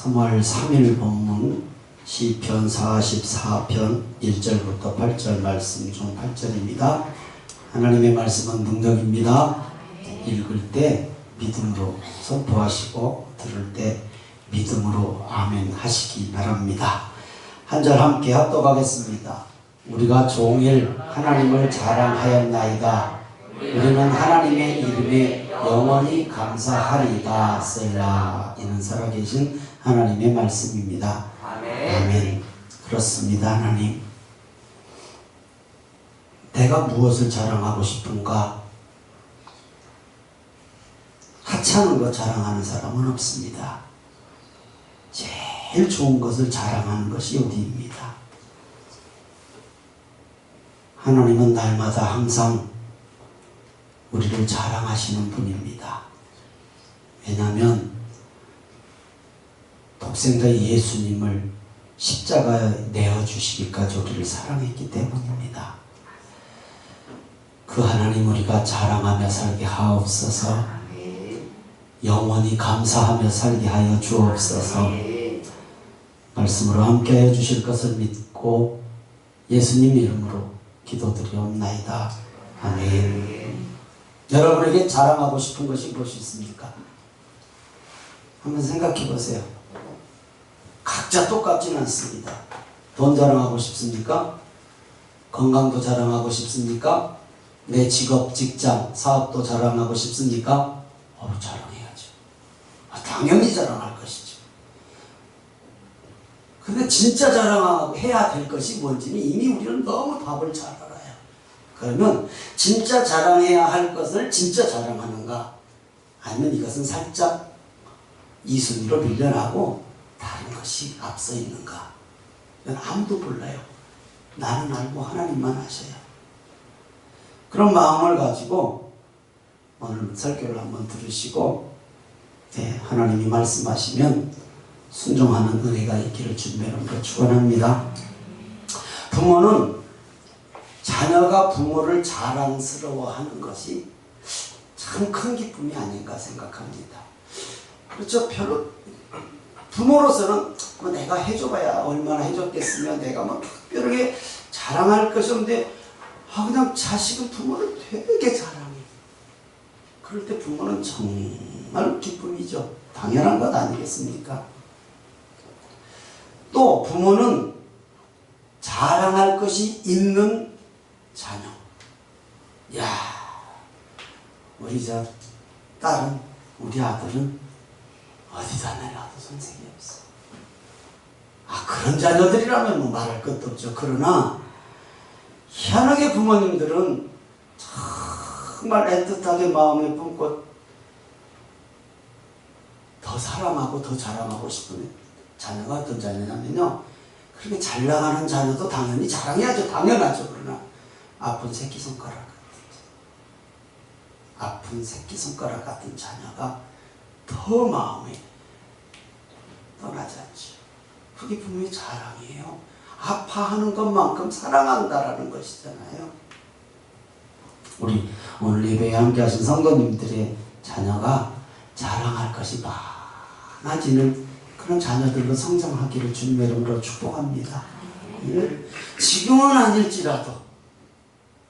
3월 3일 본문 시편 44편 1절부터 8절 말씀 중 8절입니다. 하나님의 말씀은 능력입니다. 읽을 때 믿음으로 선포하시고 들을 때 믿음으로 아멘 하시기 바랍니다. 한 절 함께 합독하겠습니다. 우리가 종일 하나님을 자랑하였나이다. 우리는 하나님의 이름에 영원히 감사하리이다. 셀라. 이는 살아계신 하나님의 말씀입니다. 아멘. 그렇습니다. 하나님, 내가 무엇을 자랑하고 싶은가? 하찮은 것 자랑하는 사람은 없습니다. 제일 좋은 것을 자랑하는 것이 우리입니다. 하나님은 날마다 항상 우리를 자랑하시는 분입니다. 왜냐하면 독생자 예수님을 십자가에 내어주시기까지 우리를 사랑했기 때문입니다. 그 하나님 우리가 자랑하며 살게 하옵소서. 영원히 감사하며 살게 하여 주옵소서. 말씀으로 함께하여 주실 것을 믿고 예수님 이름으로 기도드리옵나이다. 아멘. 여러분에게 자랑하고 싶은 것이 무엇이 있습니까? 한번 생각해 보세요. 각자 똑같지는 않습니다. 돈 자랑하고 싶습니까? 건강도 자랑하고 싶습니까? 내 직업, 직장, 사업도 자랑하고 싶습니까? 자랑해야죠. 당연히 자랑할 것이죠. 근데 진짜 자랑해야 될 것이 뭔지는 이미 우리는 너무 답을 잘 알아요. 그러면 진짜 자랑해야 할 것을 진짜 자랑하는가? 아니면 이것은 살짝 이순위로 밀려나고 다른 것이 앞서 있는가? 이건 아무도 몰라요. 나는 알고 하나님만 아셔요. 그런 마음을 가지고 오늘 설교를 한번 들으시고 하나님이 말씀하시면 순종하는 은혜가 있기를 주님으로 축원합니다. 부모는 자녀가 부모를 자랑스러워하는 것이 참 큰 기쁨이 아닌가 생각합니다. 그렇죠. 별로 부모로서는 내가 해줘봐야 얼마나 해줬겠으면 내가 특별하게 자랑할 것이 없는데 그냥 자식은 부모를 되게 자랑해. 그럴 때 부모는 정말 기쁨이죠. 당연한 것 아니겠습니까? 또 부모는 자랑할 것이 있는 자녀. 우리 딸은, 우리 아들은 어디다 내놔도 손색이 없어. 그런 자녀들이라면 말할 것도 없죠. 그러나 희한하게 부모님들은 정말 애틋하게 마음에 품고 더 사랑하고 더 자랑하고 싶은 자녀가 어떤 자녀냐면요, 그렇게 잘 나가는 자녀도 당연히 자랑해야죠. 당연하죠. 그러나 아픈 새끼손가락 같은 자녀가 더 마음에 떠나지 않죠. 그게 분명히 자랑이에요. 아파하는 것만큼 사랑한다라는 것이잖아요. 우리 오늘 예배에 함께 하신 성도님들의 자녀가 자랑할 것이 많아지는 그런 자녀들로 성장하기를 주님의 이름으로 축복합니다. 지금은 아닐지라도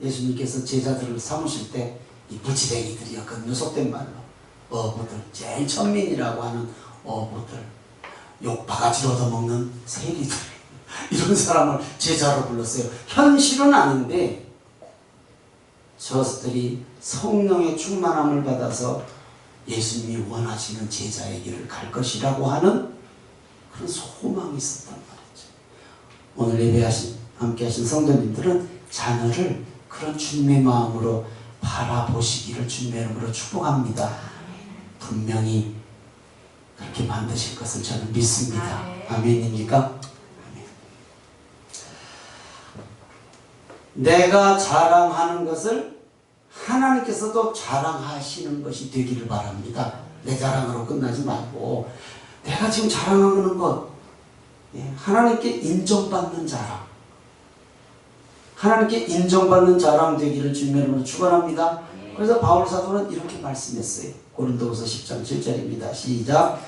예수님께서 제자들을 삼으실 때 이 부지랭이들이었거든요. 속된 말로 어부들, 제일 천민이라고 하는 어부들, 욕바가지 얻어먹는 세리들, 이런 사람을 제자로 불렀어요. 현실은 아닌데 저들이 성령의 충만함을 받아서 예수님이 원하시는 제자의 길을 갈 것이라고 하는 그런 소망이 있었단 말이죠. 오늘 예배하신 함께 하신 성도님들은 자녀를 그런 주님의 마음으로 바라보시기를 주님의 이름으로 축복합니다. 분명히 그렇게 만드실 것을 저는 믿습니다. 아멘입니까? 아멘. 내가 자랑하는 것을 하나님께서도 자랑하시는 것이 되기를 바랍니다. 내 자랑으로 끝나지 말고 내가 지금 자랑하는 것, 하나님께 인정받는 자랑, 하나님께 인정받는 자랑 되기를 주님의 이름으로 축원합니다. 그래서 바울 사도는 이렇게 말씀했어요. 고린도후서 10장 7절입니다. 시작.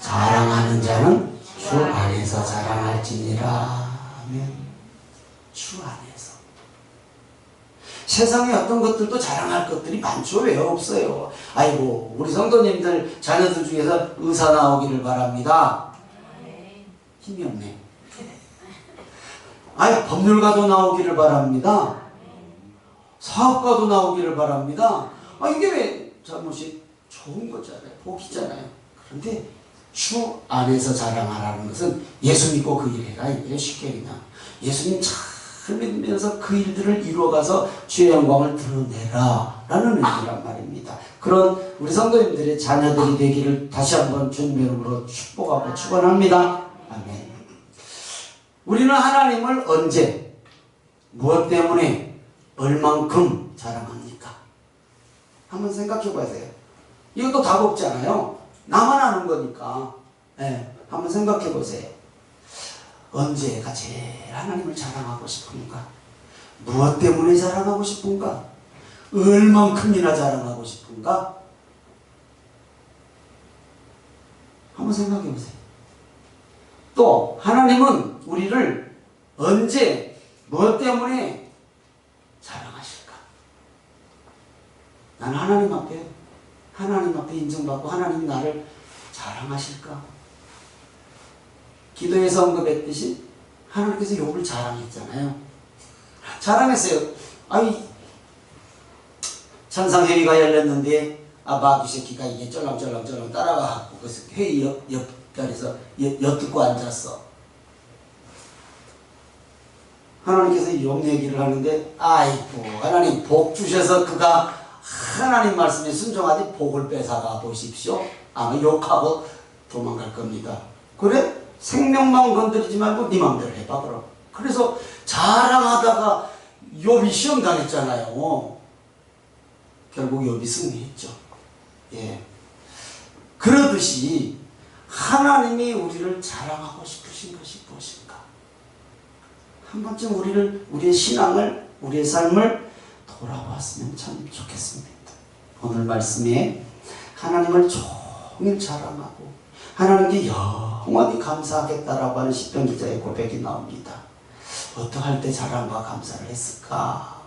자랑하는 자는 주 안에서 자랑할지니라. 아멘. 주 안에서. 세상에 어떤 것들도 자랑할 것들이 많죠. 왜 없어요? 아이고, 우리 성도님들 자녀들 중에서 의사 나오기를 바랍니다. 힘이 없네. 아이, 법률가도 나오기를 바랍니다. 사업가도 나오기를 바랍니다. 아, 이게 왜 잘못이 좋은 거잖아요. 복이잖아요. 그런데 주 안에서 자랑하라는 것은 예수 믿고 그 일 해라. 이게 쉽게 그냥 예수님 잘 믿으면서 그 일들을 이루어가서 주의 영광을 드러내라 라는 의미란 말입니다. 그런 우리 성도님들의 자녀들이 되기를 다시 한번 주님의 이름으로 축복하고 축원합니다. 아멘. 우리는 하나님을 언제, 무엇 때문에, 얼만큼 자랑합니까? 한번 생각해 보세요. 이것도 답 없잖아요. 나만 아는 거니까. 네, 한번 생각해 보세요. 언제가 제일 하나님을 자랑하고 싶은가? 무엇 때문에 자랑하고 싶은가? 얼만큼이나 자랑하고 싶은가? 한번 생각해 보세요. 또 하나님은 우리를 언제, 무엇 때문에 자랑하실까? 나는 하나님 앞에 인정받고 하나님이 나를 자랑하실까? 기도에서 언급했듯이 하나님께서 욥을 자랑했잖아요. 자랑했어요. 아이, 천상 회의가 열렸는데 마귀새끼가 이게 쩔랑쩔랑 따라가고 그래서 회의 옆자리에서 엿듣고 앉았어. 하나님께서 욥 얘기를 하는데 아이고, 하나님 복 주셔서 그가 하나님 말씀에 순종하니 복을 뺏어가 보십시오. 아마 욕하고 도망갈 겁니다. 그래? 생명만 건드리지 말고 네 마음대로 해봐 그럼. 그래서 자랑하다가 욥이 시험 당했잖아요. 결국 욥이 승리했죠. 예. 그러듯이 하나님이 우리를 자랑하고 싶으신 것이 무엇인가? 한 번쯤 우리의 신앙을, 우리의 삶을 돌아봤으면 참 좋겠습니다. 오늘 말씀에 하나님을 종일 자랑하고 하나님께 영원히 감사하겠다라고 하는 시편 기자의 고백이 나옵니다. 어떠할 때 자랑과 감사를 했을까?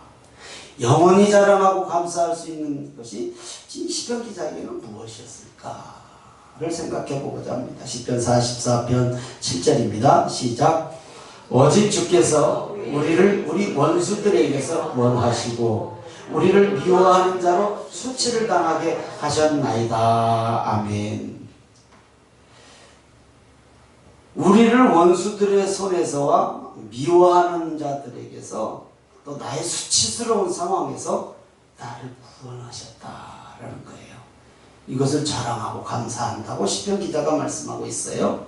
영원히 자랑하고 감사할 수 있는 것이 시편 기자에게는 무엇이었을까를 생각해 보고자 합니다. 시편 44편 7절입니다. 시작. 오직 주께서 우리를 우리 원수들에게서 원하시고 우리를 미워하는 자로 수치를 당하게 하셨나이다. 아멘. 우리를 원수들의 손에서와 미워하는 자들에게서 또 나의 수치스러운 상황에서 나를 구원하셨다라는 거예요. 이것을 자랑하고 감사한다고 시편 기자가 말씀하고 있어요.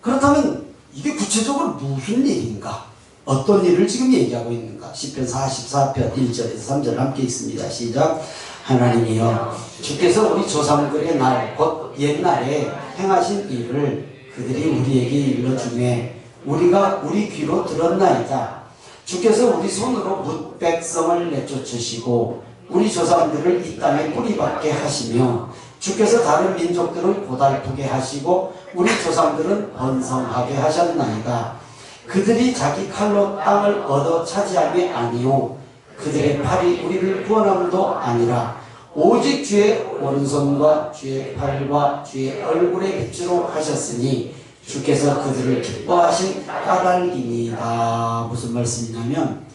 그렇다면 이게 구체적으로 무슨 일인가? 어떤 일을 지금 얘기하고 있는가? 시편 44편 1절에서 3절 함께 있습니다. 시작. 하나님이여, 주께서 우리 조상들의 날 곧 옛날에 행하신 일을 그들이 우리에게 일러주매 우리가 우리 귀로 들었나이다. 주께서 우리 손으로 뭇 백성을 내쫓으시고 우리 조상들을 이 땅에 뿌리박게 하시며 주께서 다른 민족들을 고달프게 하시고 우리 조상들은 번성하게 하셨나이다. 그들이 자기 칼로 땅을 얻어 차지함이 아니요 그들의 팔이 우리를 구원함도 아니라 오직 주의 오른손과 주의 팔과 주의 얼굴의 빛으로 하셨으니 주께서 그들을 기뻐하신 까닭이니이다. 무슨 말씀이냐면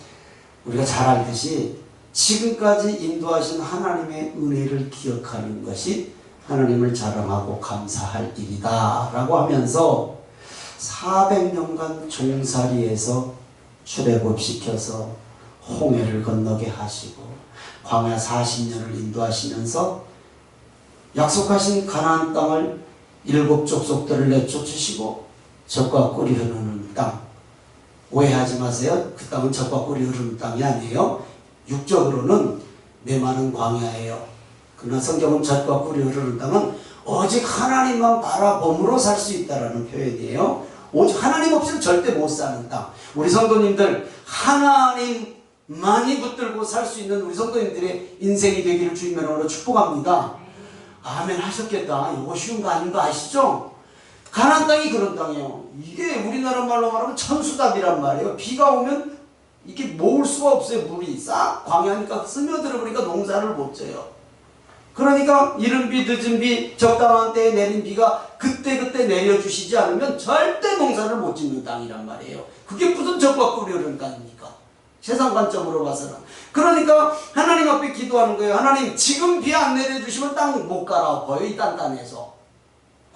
우리가 잘 알듯이 지금까지 인도하신 하나님의 은혜를 기억하는 것이 하나님을 자랑하고 감사할 일이다 라고 하면서 400년간 종살이에서 출애굽시켜서 홍해를 건너게 하시고 광야 40년을 인도하시면서 약속하신 가나안 땅을 7 족속들을 내쫓으시고 젖과 꿀이 흐르는 땅, 오해하지 마세요. 그 땅은 젖과 꿀이 흐르는 땅이 아니에요. 육적으로는 메마른 광야예요. 그러나 성경은 젖과 꿀이 흐르는 땅은 오직 하나님만 바라봄으로 살 수 있다라는 표현이에요. 오직 하나님 없이는 절대 못 사는 땅. 우리 성도님들 하나님만이 붙들고 살 수 있는 우리 성도님들의 인생이 되기를 주님의 이름으로 축복합니다. 아멘 하셨겠다. 이거 쉬운 거 아닌 거 아시죠? 가나안 땅이 그런 땅이에요. 이게 우리나라 말로 말하면 천수답이란 말이에요. 비가 오면 이게 모을 수가 없어요. 물이 싹 광야니까 스며들어 버리니까 농사를 못 져요. 그러니까 이른 비 늦은 비 적당한 때에 내린 비가 그때그때 내려주시지 않으면 절대 농사를 못 짓는 땅이란 말이에요. 그게 무슨 적과 꿀이 흐르는 땅입니까? 세상 관점으로 봐서는. 그러니까 하나님 앞에 기도하는 거예요. 하나님 지금 비 안 내려주시면 땅 못 갈아엎어요. 이 단단해서.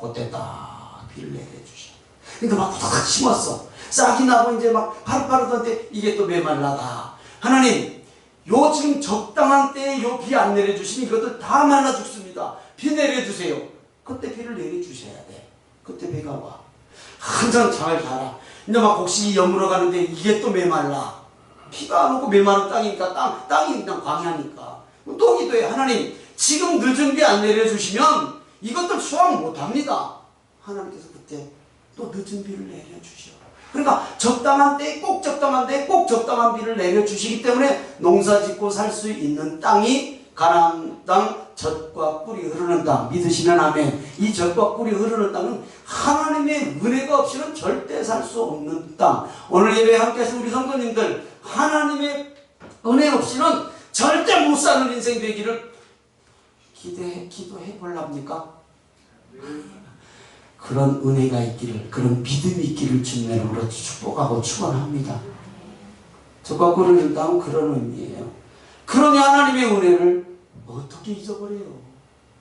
그때 딱 비를 내려주셔. 그러니까 막 탁 심었어. 싹이 나고 이제 막 파릇파릇한데 이게 또 메말라가. 하나님 요 지금 적당한 때에 요 비 안 내려주시면 이것들 다 말라 죽습니다. 비 내려주세요. 그때 비를 내려주셔야 돼. 그때 비가 와. 항상 잘 자라. 이제 막 곡식이 여물어 가는데 이게 또 메말라. 비가 안 오고 메마른 땅이니까 땅이 그냥 광야니까. 또 기도해. 하나님 지금 늦은 비 안 내려주시면 이것들 수확 못합니다. 하나님께서 그때 또 늦은 비를 내려주셔. 그러니까 적당한 때에 꼭 적당한 때에 꼭 적당한 비를 내려주시기 때문에 농사 짓고 살 수 있는 땅이 가나안 땅 젖과 꿀이 흐르는 땅. 믿으시면 아멘. 이 젖과 꿀이 흐르는 땅은 하나님의 은혜가 없이는 절대 살 수 없는 땅. 오늘 예배에 함께하신 우리 성도님들 하나님의 은혜 없이는 절대 못 사는 인생 되기를 기도해 볼랍니까? 그런 은혜가 있기를, 그런 믿음이 있기를 주님으로 축복하고 축원합니다. 젖과 꿀 흐르는 땅은 그런 의미예요. 그러니 하나님의 은혜를 어떻게 잊어버려요?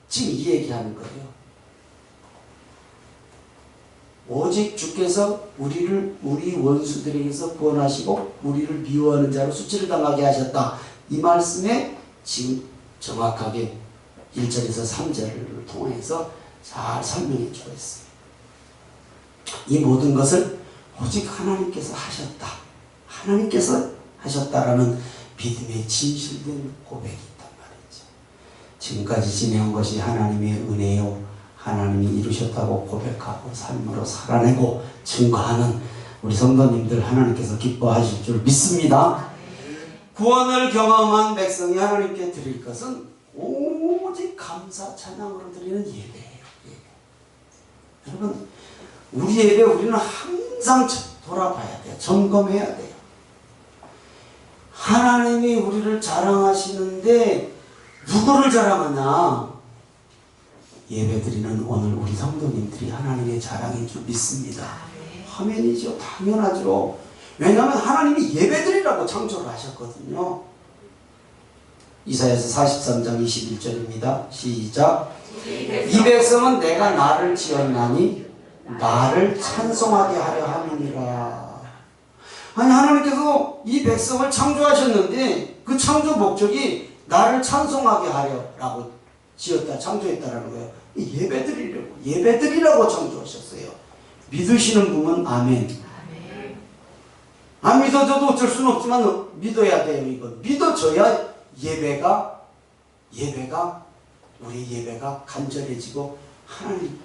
지금 이 얘기하는 거예요. 오직 주께서 우리 원수들에게서 구원하시고 우리를 미워하는 자로 수치를 당하게 하셨다. 이 말씀에 지금 정확하게 1절에서 3절을 통해서 잘 설명해 주고 있어요. 이 모든 것을 오직 하나님께서 하셨다. 하나님께서 하셨다라는 믿음의 진실된 고백이 있단 말이죠. 지금까지 지내온 것이 하나님의 은혜요, 하나님이 이루셨다고 고백하고 삶으로 살아내고 증거하는 우리 성도님들 하나님께서 기뻐하실 줄 믿습니다. 구원을 경험한 백성이 하나님께 드릴 것은 오직 감사 찬양으로 드리는 예배예요. 여러분, 우리 예배 우리는 항상 돌아봐야 돼요. 점검해야 돼요. 하나님이 우리를 자랑하시는데 누구를 자랑하냐? 예배드리는 오늘 우리 성도님들이 하나님의 자랑인 줄 믿습니다. 아멘이죠. 당연하죠. 왜냐하면 하나님이 예배드리라고 창조를 하셨거든요. 이사야서 43장 21절입니다. 시작. 이 백성은 내가 나를 지었나니 나를 찬송하게 하려 함이니라. 아니 하나님께서 이 백성을 창조하셨는데 그 창조 목적이 나를 찬송하게 하려라고 지었다, 창조했다라는 거예요. 예배드리라고 창조하셨어요. 믿으시는 분은 아멘. 안 믿어줘도 어쩔 수는 없지만 믿어야 돼요. 이거 믿어줘야 우리 예배가 간절해지고 하나님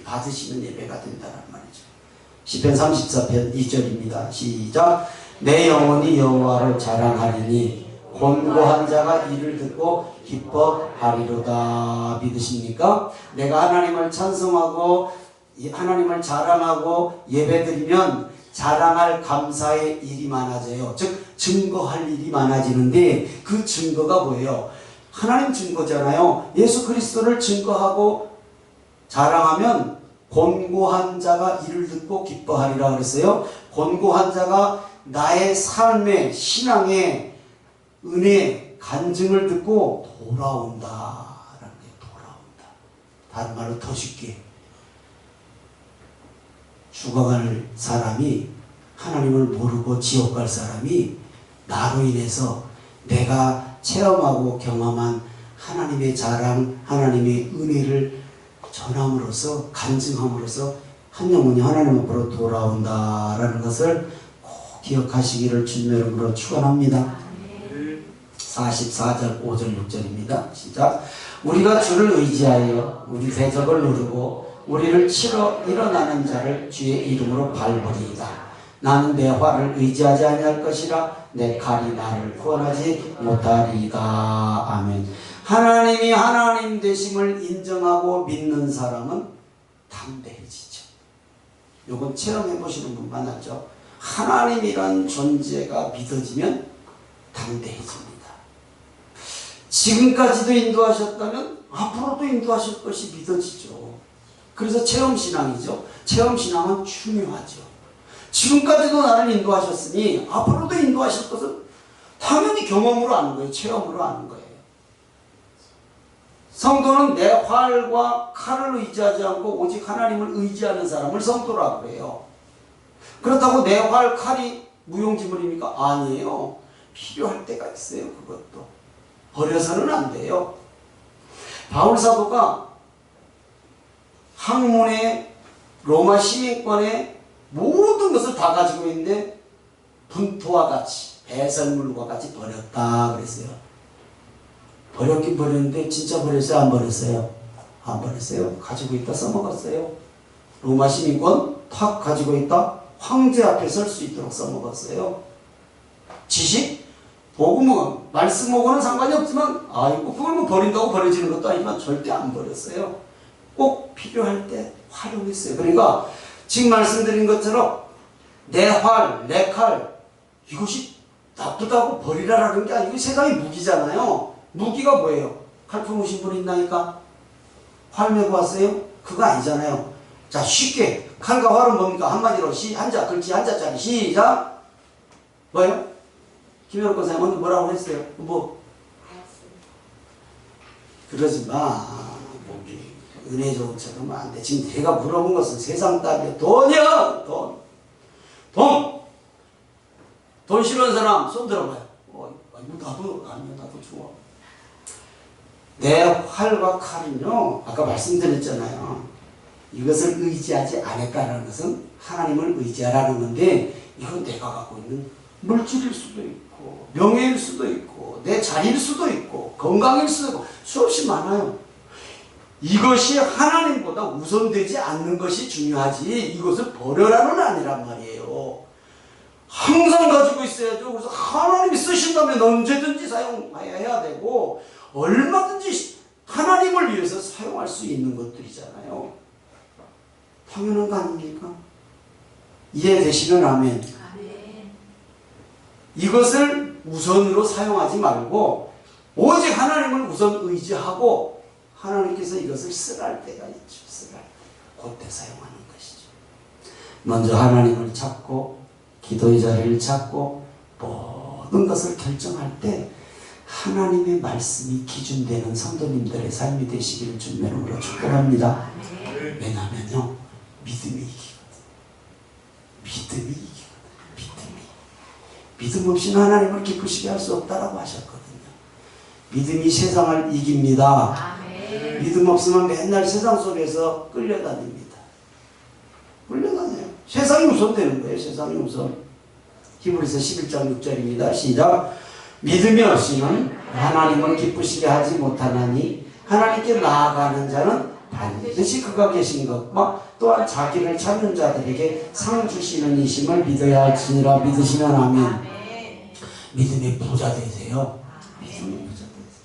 받으시는 예배가 된다는 말이죠. 시편 34편 2절입니다. 시작. 내 영혼이 여호와를 자랑하리니 곤고한 자가 이를 듣고 기뻐하리로다. 믿으십니까? 내가 하나님을 찬송하고 하나님을 자랑하고 예배드리면 자랑할 감사의 일이 많아져요. 즉 증거할 일이 많아지는데 그 증거가 뭐예요? 하나님 증거잖아요. 예수 그리스도를 증거하고 자랑하면 곤고한 자가 이를 듣고 기뻐하리라 그랬어요. 곤고한 자가 나의 삶의 신앙의 은혜 간증을 듣고 돌아온다라는 게 돌아온다. 다른 말로 더 쉽게 죽어갈 사람이 하나님을 모르고 지옥 갈 사람이 나로 인해서 내가 체험하고 경험한 하나님의 자랑, 하나님의 은혜를 전함으로써 간증함으로써 한 영혼이 하나님 앞으로 돌아온다라는 것을 꼭 기억하시기를 주님의 이름으로 축원합니다. 44절 5절 6절입니다. 시작. 우리가 주를 의지하여 우리 대적을 누르고 우리를 치러 일어나는 자를 주의 이름으로 밟으리이다. 나는 내 활을 의지하지 아니할 것이라 내 칼이 나를 구원하지 못하리이다. 아멘. 하나님이 하나님 되심을 인정하고 믿는 사람은 담대해지죠. 요건 체험해 보시는 분만 알죠. 하나님이란 존재가 믿어지면 담대해집니다. 지금까지도 인도하셨다면 앞으로도 인도하실 것이 믿어지죠. 그래서 체험신앙이죠. 체험신앙은 중요하죠. 지금까지도 나를 인도하셨으니 앞으로도 인도하실 것은 당연히 경험으로 아는 거예요. 체험으로 아는 거예요. 성도는 내 활과 칼을 의지하지 않고 오직 하나님을 의지하는 사람을 성도라고 해요. 그렇다고 내 활, 칼이 무용지물입니까? 아니에요. 필요할 때가 있어요. 그것도 버려서는 안 돼요. 바울 사도가 학문의 로마 시민권의 모든 것을 다 가지고 있는데 분토와 같이 배설물과 같이 버렸다 그랬어요. 버렸긴 버렸는데 진짜 버렸어요? 안 버렸어요? 안 버렸어요. 가지고 있다 써먹었어요. 로마 시민권 탁 가지고 있다 황제 앞에 설 수 있도록 써먹었어요. 지식? 복음은 말씀하고는 상관이 없지만 아이고 그걸 뭐 버린다고 버려지는 것도 아니지만 절대 안 버렸어요. 꼭 필요할 때 활용했어요. 그러니까 지금 말씀드린 것처럼 내 활, 내 칼 이것이 나쁘다고 버리라라는 게 아니고 세상의 무기잖아요. 무기가 뭐예요? 칼 품으신 분 있나니까? 활 메고 왔어요? 그거 아니잖아요. 자, 쉽게 칼과 활은 뭡니까? 한마디로 한자, 글씨 한자짜리 시작. 뭐예요? 김현욱 권사님 오늘 뭐라고 했어요? 뭐? 그러지 마. 은혜 좋은 척하면 안 돼. 지금 내가 물어본 것은 세상 답이야. 돈이야! 돈! 돈 싫어하는 사람 손 들어봐요. 나도 좋아. 내 활과 칼은요, 아까 말씀드렸잖아요. 이것을 의지하지 않을까라는 것은 하나님을 의지하라는 건데, 이건 내가 갖고 있는 물질일 수도 있고, 명예일 수도 있고, 내 자리일 수도 있고, 건강일 수도 있고, 수없이 많아요. 이것이 하나님보다 우선되지 않는 것이 중요하지, 이것을 버려라는 아니란 말이에요. 항상 가지고 있어야죠. 그래서 하나님이 쓰신다면 언제든지 사용해야 되고, 얼마든지 하나님을 위해서 사용할 수 있는 것들이잖아요. 당연한 거 아닙니까? 이해되시면 아멘. 이것을 우선으로 사용하지 말고 오직 하나님을 우선 의지하고 하나님께서 이것을 쓰랄 때가 있죠. 쓰랄 때. 그때 사용하는 것이죠. 먼저 하나님을 찾고 기도의 자리를 찾고 모든 것을 결정할 때 하나님의 말씀이 기준되는 성도님들의 삶이 되시기를 주님으로 축복합니다. 왜냐하면요, 믿음이 이기거든요. 믿음이 이기거든요. 믿음 없이는 하나님을 기쁘시게 할 수 없다라고 하셨거든요. 믿음이 세상을 이깁니다. 믿음 없으면 맨날 세상 속에서 끌려다닙니다. 끌려다녀요. 세상이 우선되는 거예요. 세상이 우선. 히브리서 11장 6절입니다. 시작. 믿음이 없이는 하나님을 기쁘시게 하지 못하나니 하나님께 나아가는 자는 반드시 그가 계신 것과 또한 자기를 찾는 자들에게 상 주시는 이심을 믿어야 할지니라. 믿으시면 아멘. 믿음의 부자 되세요. 믿음의 부자 되세요.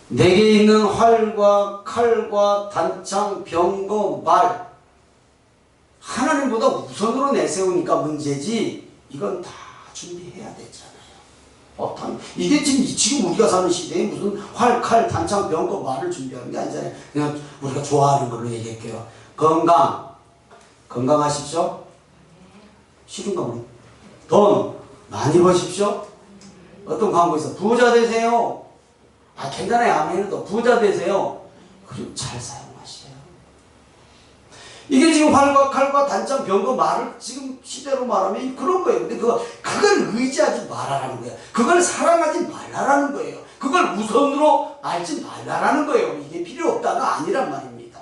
내게 있는 활과 칼과 단창, 병거, 말 하나님보다 우선으로 내세우니까 문제지 이건 다 준비해야 되잖아요. 이게 지금 우리가 사는 시대에 무슨 활, 칼, 단창, 병거, 말을 준비하는 게 아니잖아요. 그냥 우리가 좋아하는 걸로 얘기할게요. 건강하십시오. 싫은가 보네. 돈 많이 버십시오. 어떤 광고에서 부자 되세요. 괜찮아요. 아멘도 부자 되세요. 그리고 잘 사용하셔요. 이게 지금 활과 칼과 단창, 병거, 말을 지금 시대로 말하면 그런 거예요. 근데 그걸 의지하지 말라라는 거예요. 그걸 사랑하지 말라라는 거예요. 그걸 우선으로 알지 말라라는 거예요. 이게 필요 없다가 아니란 말입니다.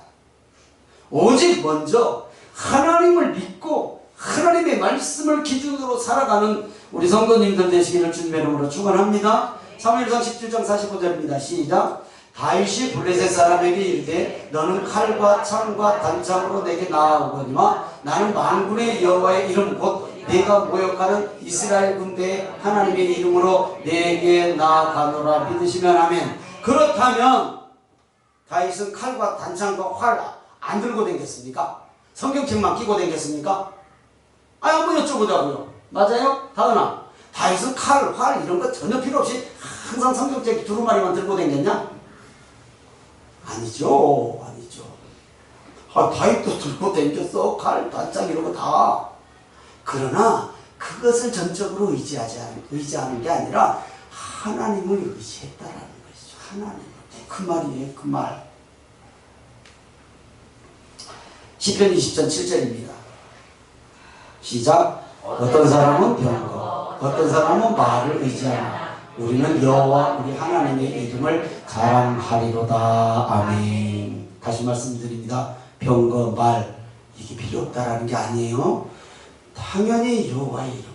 오직 먼저 하나님을 믿고 하나님의 말씀을 기준으로 살아가는 우리 성도님들 되시기를 주님의 이름으로 축원합니다. 사무엘상 17장 45절입니다. 시작. 다윗이 블레셋 사람에게 이르되 너는 칼과 창과 단창으로 내게 나아오거니와 나는 만군의 여호와의 이름 곧 내가 모욕하는 이스라엘 군대의 하나님의 이름으로 내게 나아가노라 믿으시면 아멘. 그렇다면 다윗은 칼과 단창과 활 안 들고 다녔습니까? 성경책만 끼고 다녔습니까? 한번 여쭤보자고요. 맞아요? 다은아, 다윗은 칼, 활 이런 거 전혀 필요 없이 항상 성경책 두루마리만 들고 다녔냐? 아니죠. 아니죠. 다윗도 들고 다녔어. 칼, 단창 이런 거 다. 그러나 그것을 전적으로 의지하는 게 아니라 하나님을 의지했다라는 것이죠. 하나님. 그 말이에요. 그 말. 시편 20편 7절입니다. 시작. 어떤 사람은 병거, 어떤 사람은 말을 의지하나 우리는 여호와 우리 하나님의 이름을 자랑하리로다. 아멘. 다시 말씀드립니다. 병거, 말 이게 필요 없다라는 게 아니에요. 당연히 여호와의 이름.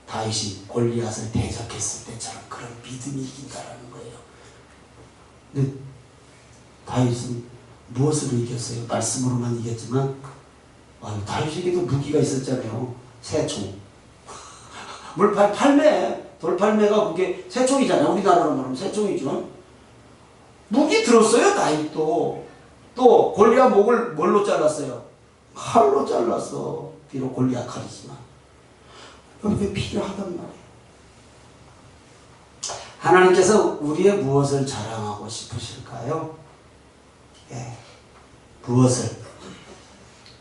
다윗이 골리앗을 대적했을 때처럼 그런 믿음이 이긴다라는 거예요. 근데 다윗은 무엇으로 이겼어요? 말씀으로만 이겼지만 다윗에게도 무기가 있었잖아요. 새총. 팔매. 돌팔매가 그게 새총이잖아요. 우리나라로 말하면 새총이죠. 무기 들었어요. 다윗도. 또 골리앗 목을 뭘로 잘랐어요? 칼로 잘랐어. 비록 골리앗 칼이지만. 그게 필요하단 말이에요. 하나님께서 우리의 무엇을 자랑하고 싶으실까요? 무엇을?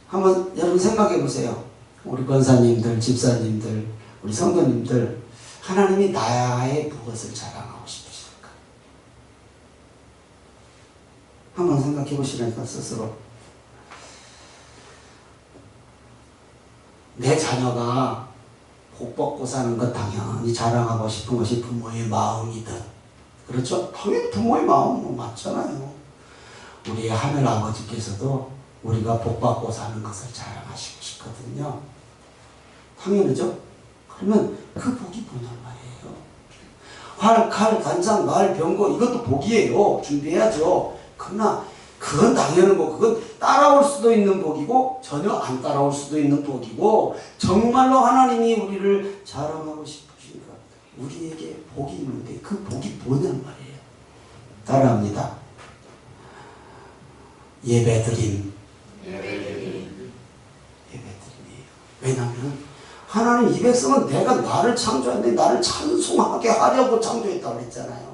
한번 여러분 생각해 보세요. 우리 권사님들, 집사님들, 우리 성도님들, 하나님이 나의 무엇을 자랑하고 싶으실까? 한번 생각해 보시라니까 스스로. 내 자녀가 복 받고 사는 것 당연히 자랑하고 싶은 것이 부모의 마음이든, 그렇죠? 당연히 부모의 마음은 맞잖아요. 우리의 하늘 아버지께서도 우리가 복 받고 사는 것을 자랑하시고 싶거든요. 당연하죠? 그러면 그 복이 뭐냔 말이에요. 활, 칼, 단창, 말, 병거 이것도 복이에요. 준비해야죠. 그러나 그건 당연한 거, 그건 따라올 수도 있는 복이고 전혀 안 따라올 수도 있는 복이고 정말로 하나님이 우리를 자랑하고 싶으시니까 우리에게 복이 있는데 그 복이 뭐냔 말이에요. 따라합니다. 예배드림. 예배드림이에요. 왜냐하면 하나님 이 백성은 내가 나를 창조했는데 나를 찬송하게 하려고 창조했다고 했잖아요.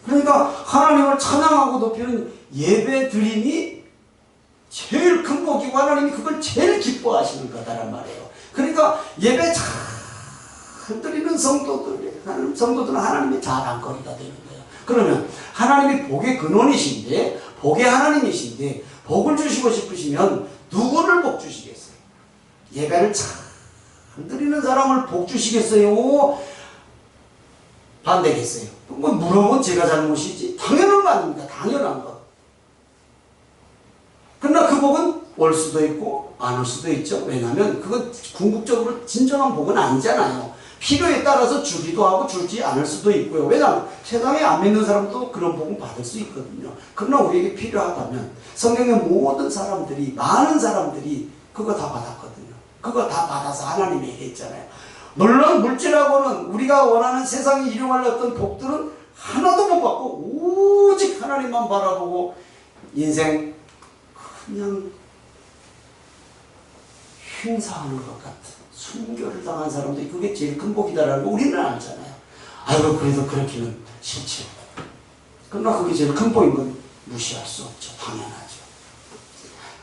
그러니까 하나님을 찬양하고 높이는 예배드림이 제일 큰 복이고 하나님이 그걸 제일 기뻐하시는 거다란 말이에요. 그러니까 예배 잘 드리는 성도들은 하나님의 자랑거리가 되는 거예요. 그러면 하나님이 복의 근원이신데 복의 하나님이신데 복을 주시고 싶으시면 누구를 복 주시겠어요? 예배를 잘 드리는 사람을 복 주시겠어요? 반대겠어요? 뭐 물어본 제가 잘못이지? 당연한 거 아닙니까? 당연한 거. 그러나 그 복은 올 수도 있고 안 올 수도 있죠. 왜냐하면 그건 궁극적으로 진정한 복은 아니잖아요. 필요에 따라서 주기도 하고 주지 않을 수도 있고요. 왜냐하면 세상에 안 믿는 사람도 그런 복은 받을 수 있거든요. 그러나 우리에게 필요하다면 성경의 모든 사람들이, 많은 사람들이 그거 다 받았거든요. 그거 다 받아서 하나님에게 했잖아요. 물론 물질하고는 우리가 원하는 세상에 일용할 어떤 복들은 하나도 못 받고 오직 하나님만 바라보고 인생 그냥 행사하는 것 같은 순교를 당한 사람들이 그게 제일 큰 복이다라는 거 우리는 알잖아요. 아이고 그래도 그렇게는 싫지. 그러나 그게 제일 큰 복인 건 무시할 수 없죠. 당연하죠.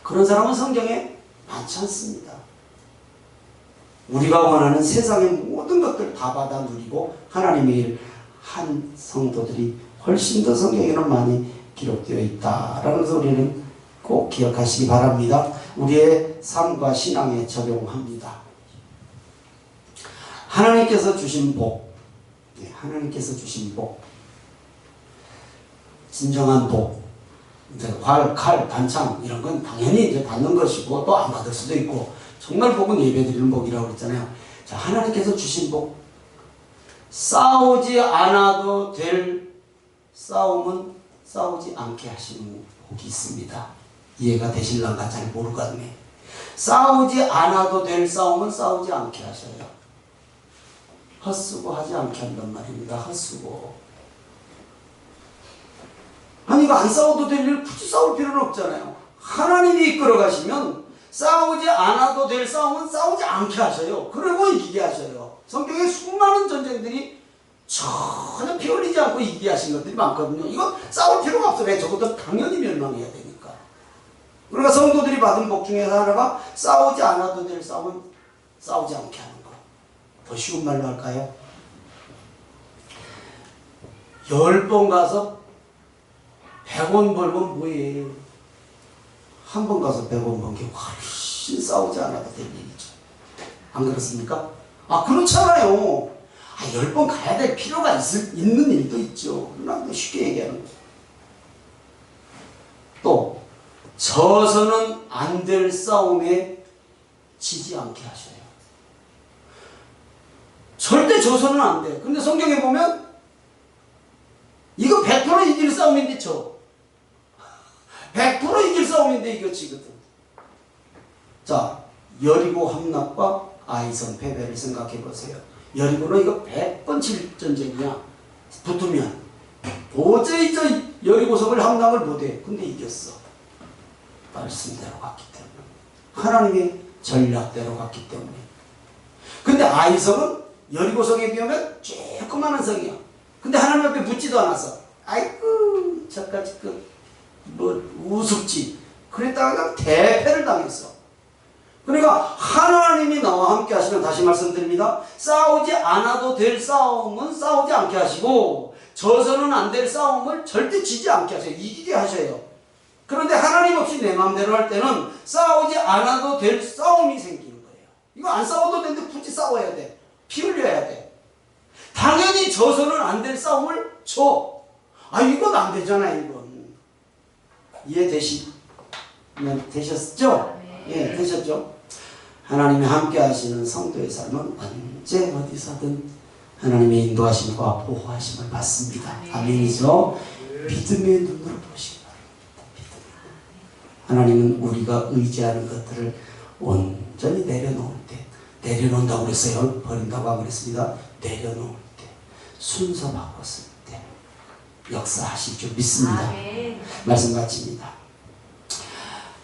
그런 사람은 성경에 많지 않습니다. 우리가 원하는 세상의 모든 것들 다 받아 누리고 하나님의 일 한 성도들이 훨씬 더 성경에는 많이 기록되어 있다라는 것을 우리는 꼭 기억하시기 바랍니다. 우리의 삶과 신앙에 적용합니다. 하나님께서 주신 복, 하나님께서 주신 복, 진정한 복, 이제 활, 칼, 단창 이런 건 당연히 이제 받는 것이고 또 안 받을 수도 있고 정말 복은 예배드리는 복이라고 그랬잖아요. 자, 하나님께서 주신 복, 싸우지 않아도 될 싸움은 싸우지 않게 하시는 복이 있습니다. 이해가 되실란가 잘 모르겠네. 싸우지 않아도 될 싸움은 싸우지 않게 하셔요. 헛수고 하지 않게 한단 말입니다. 헛수고. 아니 이거 안 싸워도 될 일 굳이 싸울 필요는 없잖아요. 하나님이 이끌어 가시면 싸우지 않아도 될 싸움은 싸우지 않게 하셔요. 그리고 이기게 하셔요. 성경에 수많은 전쟁들이 전혀 피 흘리지 않고 이기게 하신 것들이 많거든요. 이거 싸울 필요가 없어요. 왜? 적어도 당연히 멸망해야 되니까. 그러니까 성도들이 받은 복 중에서 하나가 싸우지 않아도 될 싸움은 싸우지 않게 하는 거. 더 쉬운 말로 할까요? 10번 가서 100원 벌면 뭐예요? 한 번 가서 100원 번 게 훨씬 싸우지 않아도 될 일이죠. 안 그렇습니까? 아, 그렇잖아요. 10번 가야 될 필요가 있는 일도 있죠. 그러나 쉽게 얘기하는 거죠. 또, 져서는 안 될 싸움에 지지 않게 하셔요. 절대 져서는 안 돼. 근데 성경에 보면 이거 100% 이길 싸움인데 져. 100% 이길 싸움인데 이거 지거든. 자, 여리고 함락과 아이성 패배를 생각해 보세요. 여리고는 이거 100번 칠 전쟁이야. 붙으면 도저히 저 여리고성을 함락을 못해. 근데 이겼어. 말씀대로 갔기 때문에. 하나님의 전략대로 갔기 때문에. 근데 아이성은 여리고성에 비하면 조그마한 성이야. 근데 하나님 앞에 묻지도 않았어. 아이고 저까지 우습지. 그랬다가 대패를 당했어. 그러니까 하나님이 나와 함께 하시면, 다시 말씀드립니다, 싸우지 않아도 될 싸움은 싸우지 않게 하시고 져서는 안 될 싸움을 절대 지지 않게 하세요. 이기게 하셔요. 그런데 하나님 없이 내 마음대로 할 때는 싸우지 않아도 될 싸움이 생기는 거예요. 이거 안 싸워도 되는데 굳이 싸워야 돼. 피 흘려야 돼. 당연히 져서는 안 될 싸움을 져. 이건 안 되잖아요. 이건. 되셨죠? 예, 되셨죠? 하나님이 함께 하시는 성도의 삶은 언제 어디서든 하나님의 인도하심과 보호하심을 받습니다. 아멘이죠? 믿음의 눈으로 보시기 바랍니다. 하나님은 우리가 의지하는 것들을 온전히 내려놓을 때, 내려놓는다고 그랬어요. 버린다고 안 그랬습니다. 내려놓을 때, 순서 바꿨을 때 역사하실 줄 믿습니다. 말씀 마칩니다.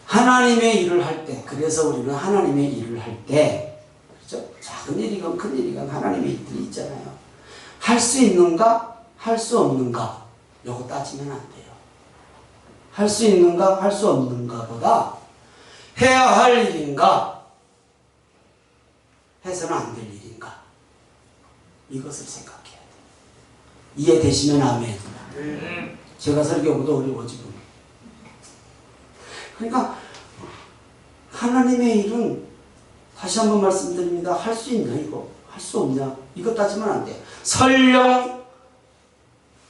하나님의 일을 할 때, 그래서 우리는 하나님의 일을 할 때, 그렇죠? 작은 일이건 큰 일이건 하나님의 일들이 있잖아요. 할 수 있는가, 할 수 없는가, 요거 따지면 안 돼요. 할 수 있는가, 할 수 없는가 보다 해야 할 일인가, 해서는 안 될 일인가, 이것을 생각해야 돼요. 이해되시면 아멘. 제가 설교보다 어려워 지금. 그러니까 하나님의 일은, 다시 한번 말씀드립니다, 할 수 있냐 이거, 할 수 없냐 이거 따지면 안 돼요. 설령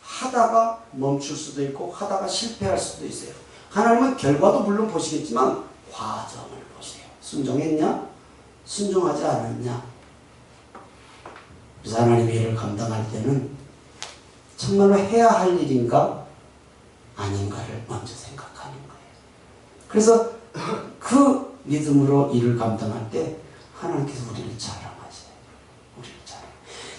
하다가 멈출 수도 있고 하다가 실패할 수도 있어요. 하나님은 결과도 물론 보시겠지만 과정을 보세요. 순종했냐, 순종하지 않았냐. 그래서 하나님의 일을 감당할 때는 정말로 해야 할 일인가 아닌가를 먼저 생각하는 거예요. 그래서 그 믿음으로 일을 감당할 때 하나님께서 우리를 자랑하셔요. 우리를 자랑.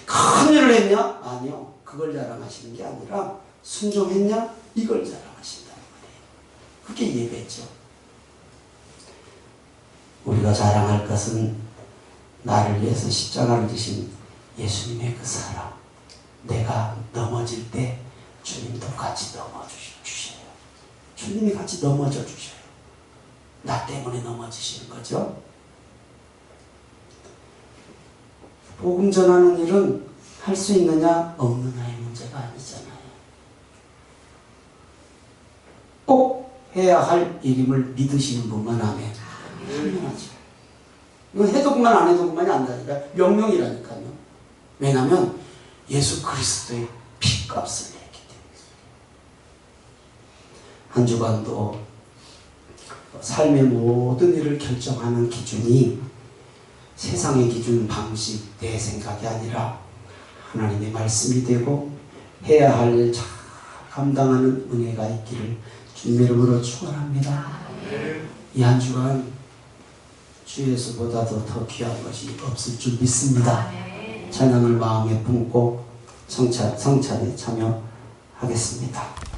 큰 일을 했냐? 아니요. 그걸 자랑하시는 게 아니라 순종했냐? 이걸 자랑하신다는 거예요. 그게 예배죠. 우리가 자랑할 것은 나를 위해서 십자가를 지신 예수님의 그 사랑. 내가 넘어질 때 주님도 같이 넘어주셔요. 주님이 같이 넘어져 주셔요. 나 때문에 넘어지시는 거죠. 복음 전하는 일은 할 수 있느냐 없느냐의 문제가 아니잖아요. 꼭 해야 할 일임을 믿으시는 분만 하면 당연하죠. 이건 해도 그만 안 해도 그만이 아니라니까 명령이라니까요. 왜냐하면 예수 그리스도의 피값을 냈기 때문에. 한 주간도 삶의 모든 일을 결정하는 기준이 세상의 기준, 방식, 내 생각이 아니라 하나님의 말씀이 되고 해야 할 일 잘 감당하는 은혜가 있기를 주님의 이름으로 축원합니다. 이 한 주간 주 예수보다도 더 귀한 것이 없을 줄 믿습니다. 찬양을 마음에 품고 성찬에 참여하겠습니다.